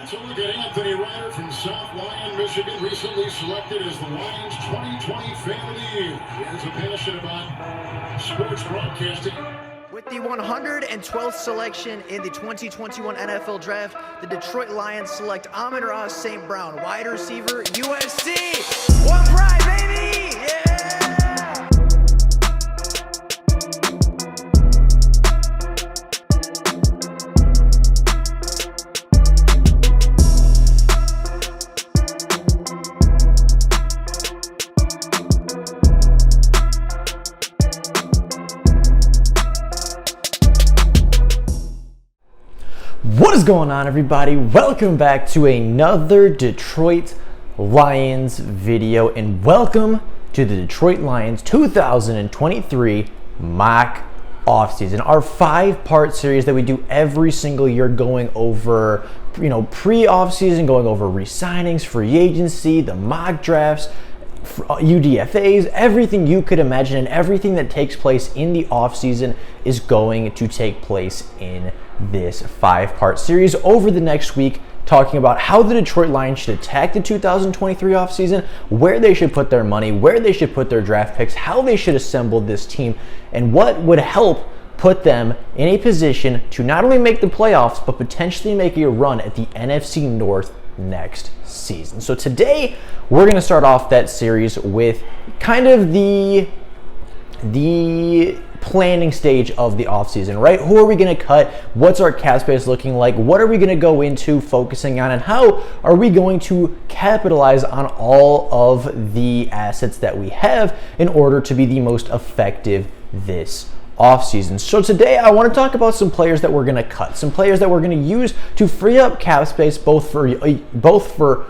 Let's look at Anthony Ryder from South Lyon, Michigan, recently selected as the Lions 2020 Fan of the Year. He has a passion about sports broadcasting. With the 112th selection in the 2021 NFL Draft, the Detroit Lions select Amon-Ra St. Brown, wide receiver, USC. One pride, baby! Yeah! What is going on, everybody? Welcome back to another Detroit Lions video, and welcome to the Detroit Lions 2023 mock offseason, our 5-part series that we do every single year, going over pre-offseason, going over re-signings, free agency, the mock drafts, UDFAs, everything you could imagine, and everything that takes place in the offseason is going to take place in this 5-part series over the next week, talking about how the Detroit Lions should attack the 2023 offseason, where they should put their money, where they should put their draft picks, how they should assemble this team, and what would help put them in a position to not only make the playoffs, but potentially make a run at the NFC North next season. So today, we're going to start off that series with kind of the planning stage of the offseason, right? Who are we going to cut? What's our cap space looking like? What are we going to go into focusing on? And how are we going to capitalize on all of the assets that we have in order to be the most effective this offseason? So today I want to talk about some players that we're going to cut, some players that we're going to use to free up cap space, both for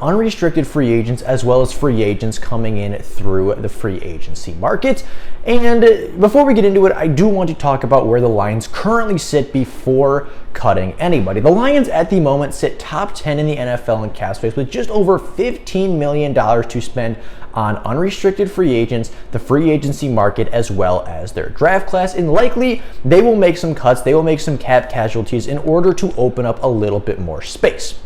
unrestricted free agents as well as free agents coming in through the free agency market. And before we get into it, I do want to talk about where the Lions currently sit before cutting anybody. The Lions at the moment sit top 10 in the NFL in cap space with just over $15 million to spend on unrestricted free agents, the free agency market, as well as their draft class. And likely they will make some cuts, they will make some cap casualties in order to open up a little bit more space.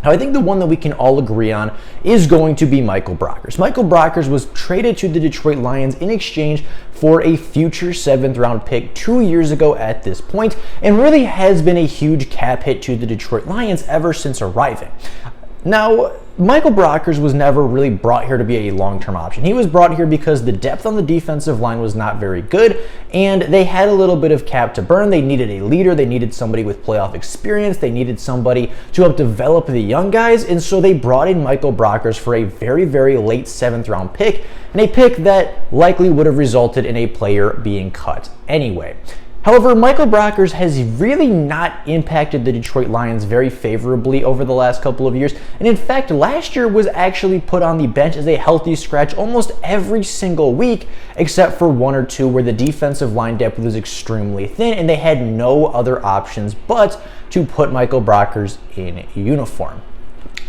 Now, I think the one that we can all agree on is going to be Michael Brockers. Michael Brockers was traded to the Detroit Lions in exchange for a future 7th-round pick 2 years ago at this point, and really has been a huge cap hit to the Detroit Lions ever since arriving. Now, Michael Brockers was never really brought here to be a long-term option. He was brought here because the depth on the defensive line was not very good, and they had a little bit of cap to burn. They needed a leader. They needed somebody with playoff experience. They needed somebody to help develop the young guys, and so they brought in Michael Brockers for a very, very late 7th-round pick, and a pick that likely would have resulted in a player being cut anyway. However, Michael Brockers has really not impacted the Detroit Lions very favorably over the last couple of years. And in fact, last year was actually put on the bench as a healthy scratch almost every single week, except for 1 or 2 where the defensive line depth was extremely thin and they had no other options but to put Michael Brockers in uniform.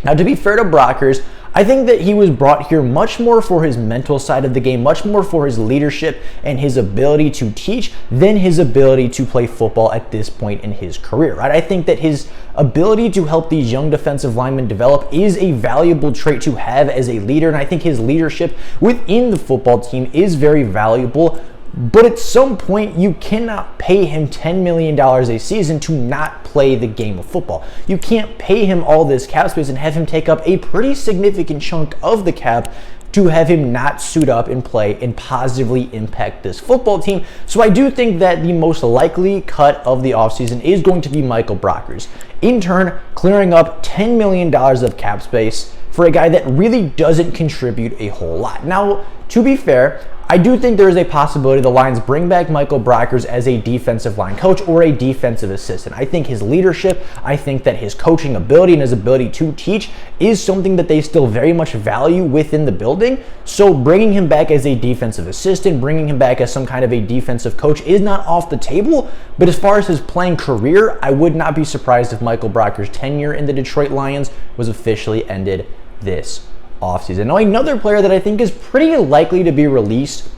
Now, to be fair to Brockers, I think that he was brought here much more for his mental side of the game, much more for his leadership and his ability to teach than his ability to play football at this point in his career, right? I think that his ability to help these young defensive linemen develop is a valuable trait to have as a leader, and I think his leadership within the football team is very valuable. But at some point, you cannot pay him $10 million a season to not play the game of football. You can't pay him all this cap space and have him take up a pretty significant chunk of the cap to have him not suit up and play and positively impact this football team. So I do think that the most likely cut of the offseason is going to be Michael Brockers, in turn clearing up $10 million of cap space for a guy that really doesn't contribute a whole lot. Now, to be fair, I do think there is a possibility the Lions bring back Michael Brockers as a defensive line coach or a defensive assistant. I think his leadership, I think that his coaching ability and his ability to teach is something that they still very much value within the building. So bringing him back as a defensive assistant, bringing him back as some kind of a defensive coach is not off the table. But as far as his playing career, I would not be surprised if Michael Brockers' tenure in the Detroit Lions was officially ended this offseason. Now, another player that I think is pretty likely to be released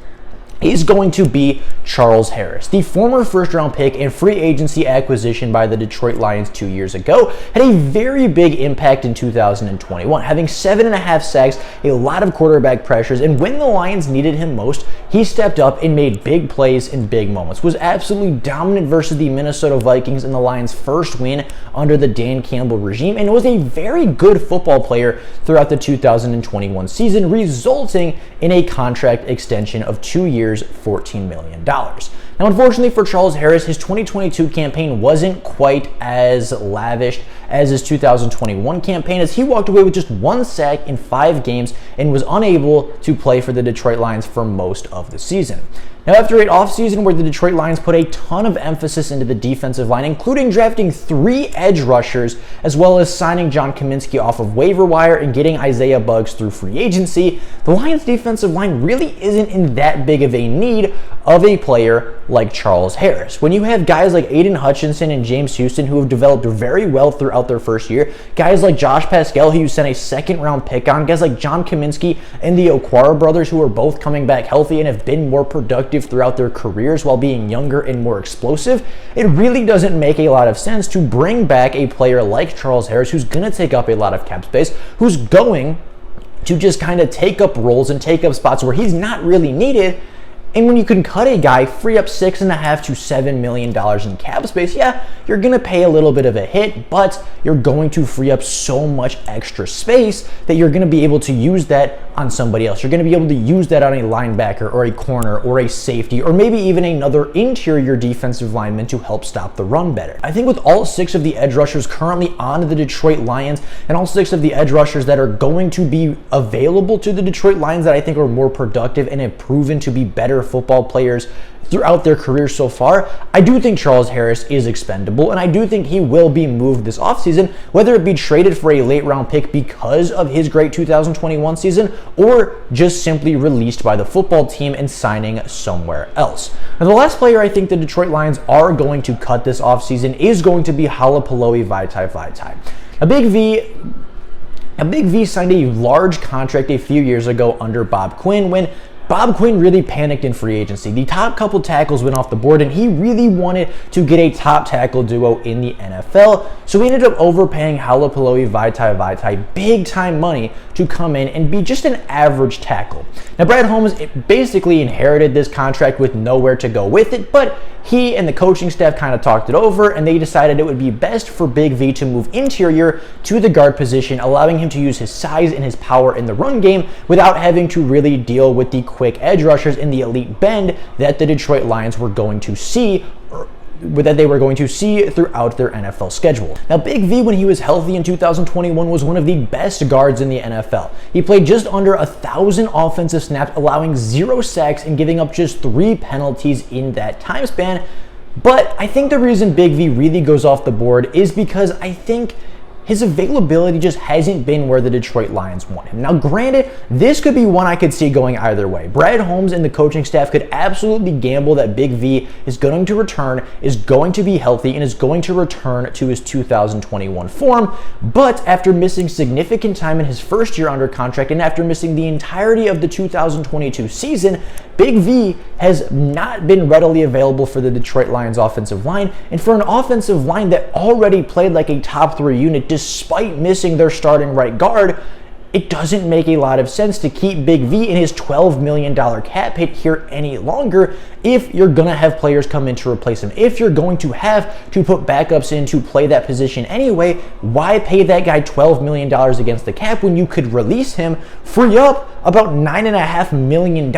is going to be Charles Harris. The former first-round pick and free agency acquisition by the Detroit Lions 2 years ago had a very big impact in 2021, having 7.5 sacks, a lot of quarterback pressures, and when the Lions needed him most, he stepped up and made big plays in big moments, was absolutely dominant versus the Minnesota Vikings in the Lions' first win under the Dan Campbell regime, and was a very good football player throughout the 2021 season, resulting in a contract extension of 2 years, $14 million. Now, unfortunately for Charles Harris, his 2022 campaign wasn't quite as lavish as his 2021 campaign, as he walked away with just 1 sack in 5 games and was unable to play for the Detroit Lions for most of the season. Now, after an offseason where the Detroit Lions put a ton of emphasis into the defensive line, including drafting 3 edge rushers, as well as signing John Kaminsky off of waiver wire and getting Isaiah Buggs through free agency, the Lions' defensive line really isn't in that big of a need of a player like Charles Harris. When you have guys like Aiden Hutchinson and James Houston who have developed very well throughout their first year, guys like Josh Pascal who you sent a second-round pick on, guys like John Kaminsky and the Okwara brothers who are both coming back healthy and have been more productive throughout their careers while being younger and more explosive, it really doesn't make a lot of sense to bring back a player like Charles Harris who's going to take up a lot of cap space, who's going to just kind of take up roles and take up spots where he's not really needed. And when you can cut a guy, free up $6.5 to $7 million in cap space, yeah, you're going to pay a little bit of a hit, but you're going to free up so much extra space that you're going to be able to use that on somebody else. You're going to be able to use that on a linebacker or a corner or a safety or maybe even another interior defensive lineman to help stop the run better. I think with all 6 of the edge rushers currently on the Detroit Lions and all 6 of the edge rushers that are going to be available to the Detroit Lions that I think are more productive and have proven to be better football players throughout their career so far, I do think Charles Harris is expendable, and I do think he will be moved this offseason, whether it be traded for a late round pick because of his great 2021 season or just simply released by the football team and signing somewhere else. Now, the last player I think the Detroit Lions are going to cut this offseason is going to be Halapaloe Vaitai. A Big V signed a large contract a few years ago under Bob Quinn when Bob Quinn really panicked in free agency. The top couple tackles went off the board, and he really wanted to get a top tackle duo in the NFL. So he ended up overpaying Halapaloe Vaitai big time money to come in and be just an average tackle. Now, Brad Holmes basically inherited this contract with nowhere to go with it, but he and the coaching staff kind of talked it over, and they decided it would be best for Big V to move interior to the guard position, allowing him to use his size and his power in the run game without having to really deal with the quick edge rushers in the elite bend that the Detroit Lions were going to see throughout their NFL schedule. Now, Big V, when he was healthy in 2021, was one of the best guards in the NFL. He played just under 1,000 offensive snaps, allowing 0 sacks and giving up just 3 penalties in that time span. But I think the reason Big V really goes off the board is because I think his availability just hasn't been where the Detroit Lions want him. Now, granted, this could be one I could see going either way. Brad Holmes and the coaching staff could absolutely gamble that Big V is going to return, is going to be healthy, and is going to return to his 2021 form. But after missing significant time in his first year under contract and after missing the entirety of the 2022 season, Big V has not been readily available for the Detroit Lions offensive line, and for an offensive line that already played like a top 3 unit despite missing their starting right guard, it doesn't make a lot of sense to keep Big V in his $12 million cap hit here any longer if you're going to have players come in to replace him. If you're going to have to put backups in to play that position anyway, why pay that guy $12 million against the cap when you could release him, free up about $9.5 million,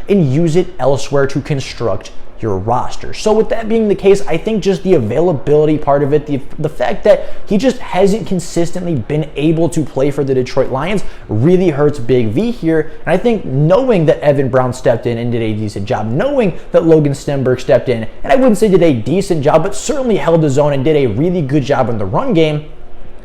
and use it elsewhere to construct your roster? So with that being the case, I think just the availability part of it, the fact that he just hasn't consistently been able to play for the Detroit Lions really hurts Big V here. And I think knowing that Evan Brown stepped in and did a decent job, knowing that Logan Stenberg stepped in, and I wouldn't say did a decent job, but certainly held his own and did a really good job in the run game,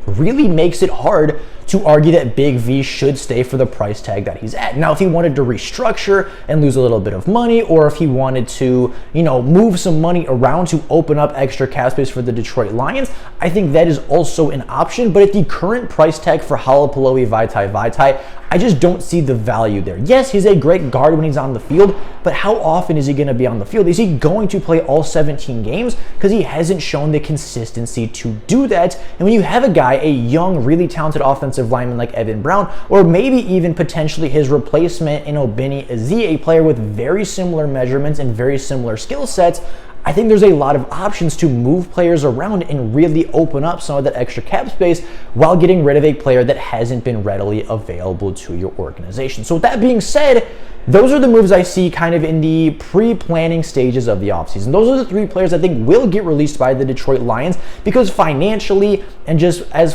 really makes it hard to argue that Big V should stay for the price tag that he's at. Now, if he wanted to restructure and lose a little bit of money, or if he wanted to, move some money around to open up extra cap space for the Detroit Lions, I think that is also an option. But at the current price tag for Halapaloe Vaitai, I just don't see the value there. Yes, he's a great guard when he's on the field, but but how often is he going to be on the field? Is he going to play all 17 games? Because he hasn't shown the consistency to do that. And when you have a guy, a young, really talented offensive lineman like Evan Brown, or maybe even potentially his replacement in Obini Azie, a player with very similar measurements and very similar skill sets, I think there's a lot of options to move players around and really open up some of that extra cap space while getting rid of a player that hasn't been readily available to your organization. So with that being said, those are the moves I see kind of in the pre-planning stages of the offseason. Those are the 3 players I think will get released by the Detroit Lions because financially and just as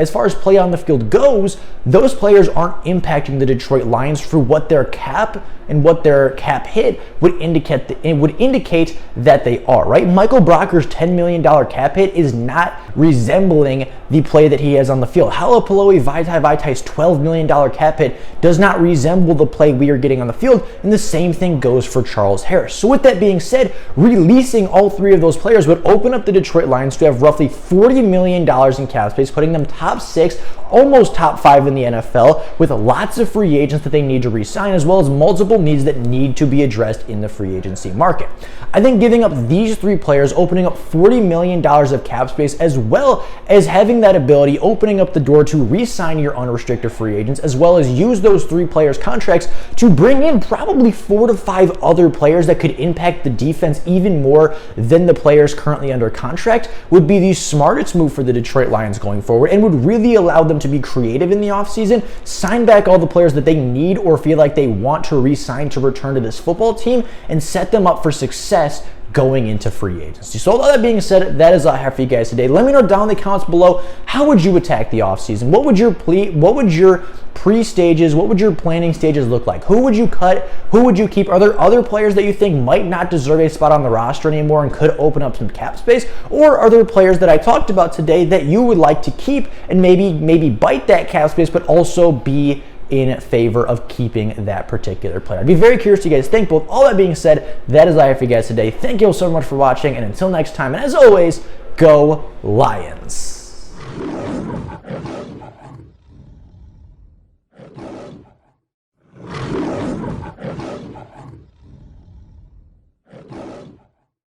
far as play on the field goes, those players aren't impacting the Detroit Lions for what their cap and what their cap hit would indicate that they are, right? Michael Brocker's $10 million cap hit is not resembling the play that he has on the field. Halapaloe Vaitai's $12 million cap hit does not resemble the play we are getting on the field, and the same thing goes for Charles Harris. So with that being said, releasing all 3 of those players would open up the Detroit Lions to have roughly $40 million in cap space, putting them top 6, almost top 5 in the NFL, with lots of free agents that they need to re-sign, as well as multiple needs that need to be addressed in the free agency market. I think giving up these 3 players, opening up $40 million of cap space, as well as having that ability, opening up the door to re-sign your unrestricted free agents, as well as use those 3 players' contracts to bring in probably 4 to 5 other players that could impact the defense even more than the players currently under contract, would be the smartest move for the Detroit Lions going forward, and would really allow them to be creative in the offseason, sign back all the players that they need or feel like they want to re-sign to return to this football team, and set them up for success going into free agency. So all that being said, that is all I have for you guys today. Let me know down in the comments below, how would you attack the offseason? What would your pre-stages, what would your planning stages look like? Who would you cut? Who would you keep? Are there other players that you think might not deserve a spot on the roster anymore and could open up some cap space? Or are there players that I talked about today that you would like to keep and maybe bite that cap space, but also be in favor of keeping that particular player? I'd be very curious to you guys think. Both. All that being said, that is all I have for you guys today. Thank you all so much for watching, and until next time, and as always, go Lions.